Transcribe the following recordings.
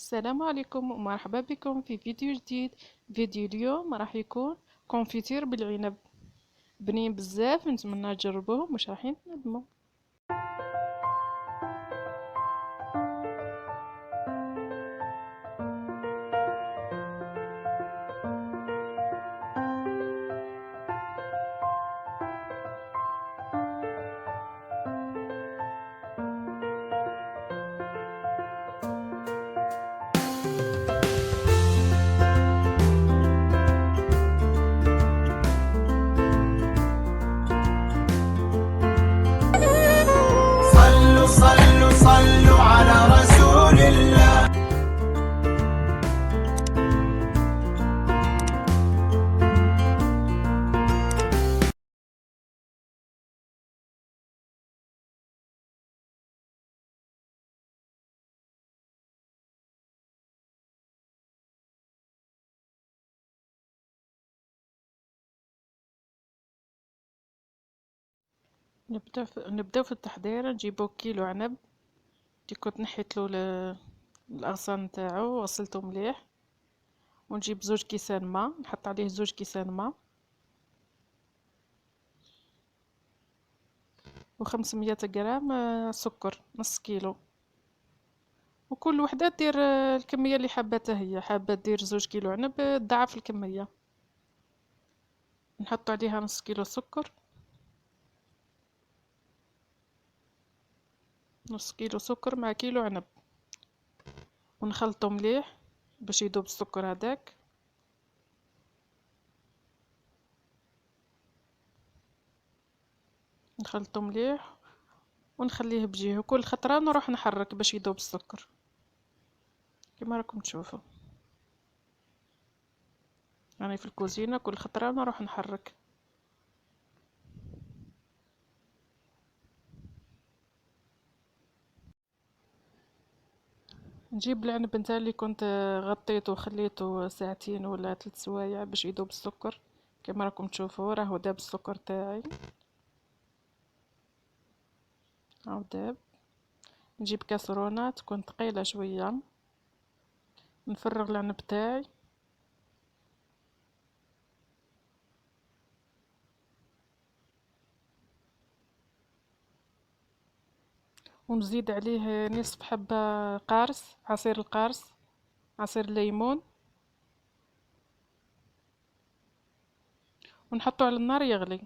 السلام عليكم ومرحبا بكم في فيديو جديد. فيديو اليوم راح يكون كونفيتير بالعنب، بنين بزاف، نتمنى تجربوه مش راح تندموا. صلوا صلوا صلوا على رسول الله. نبداو في التحضير. نجيبو كيلو عنب اللي كنت نحيتلو الاغصان نتاعو وغسلته مليح، ونجيب 2 كيسان ما، نحط عليه 2 كيسان ما و500 غرام سكر، نص كيلو. وكل وحده دير الكميه اللي حابتها، هي حابه دير 2 كيلو عنب ضعف الكميه. نحط عليها نص كيلو سكر، نص كيلو سكر مع كيلو عنب، ونخلطو مليح باش يذوب السكر هذاك. نخلطو مليح ونخليه بجهه، كل خطره نروح نحرك باش يذوب السكر كما راكم تشوفوا. يعني في الكوزينه كل خطره نروح نحرك. نجيب العنب نتاعي اللي كنت غطيته وخليته 2 ولا 3 سوايع باش يذوب السكر كما راكم تشوفوا. راهو داب السكر تاعي، راهو داب. نجيب كاسرونه تكون ثقيله شويه، نفرغ العنب تاعي، ونزيد عليه نصف حبة قارص، عصير القارص، عصير الليمون، ونحطه على النار يغلي.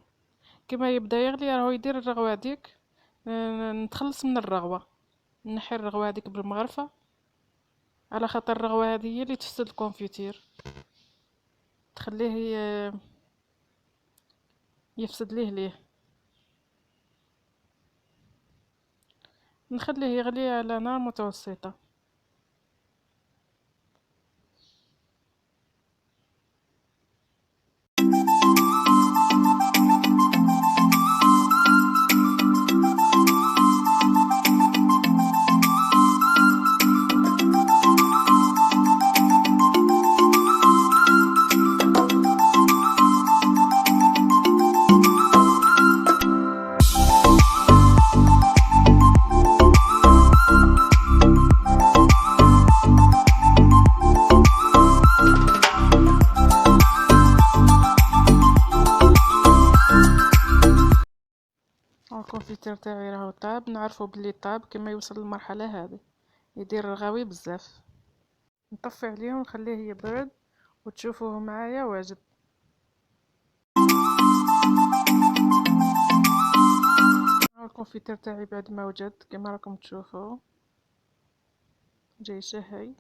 كما يبدا يغلي راهو يدير الرغوه هذيك، نتخلص من الرغوه، نحي الرغوه هذيك بالمغرفه، على خاطر الرغوه هذه هي اللي تفسد الكونفيتير، تخليه يفسد ليه. نخليه يغلي على نار متوسطه. الكونفيتير تاعي راهو طاب، نعرفو بلي طاب كما يوصل للمرحله هذه، يدير رغاوي بزاف. نطفي عليه ونخليه يبرد وتشوفوه معايا واجد. الكونفيتير تاعي بعد ما وجد كما راكم تشوفوا جاي شهي.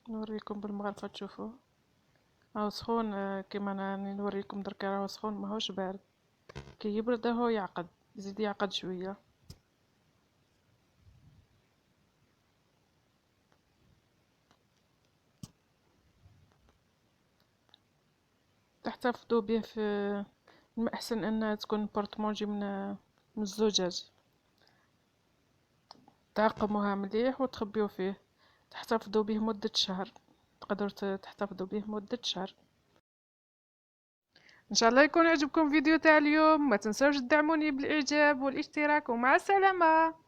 نوريكم بالمغرفه تشوفوه راهو سخون، كما راني نوريكم دركا راهو سخون ماهوش بارد. كي يبرد هو يعقد، يزيد يعقد شويه. تحتفظوا به في الأحسن أن تكون بورتمونجي من الزجاج، تعقموها مليح وتخبيو فيه، تحتفظوا به مدة شهر، تقدروا تحتفظوا به مدة شهر. ان شاء الله يكون عجبكم فيديو تاع اليوم، ما تنسوش تدعموني بالاعجاب والاشتراك، ومع السلامة.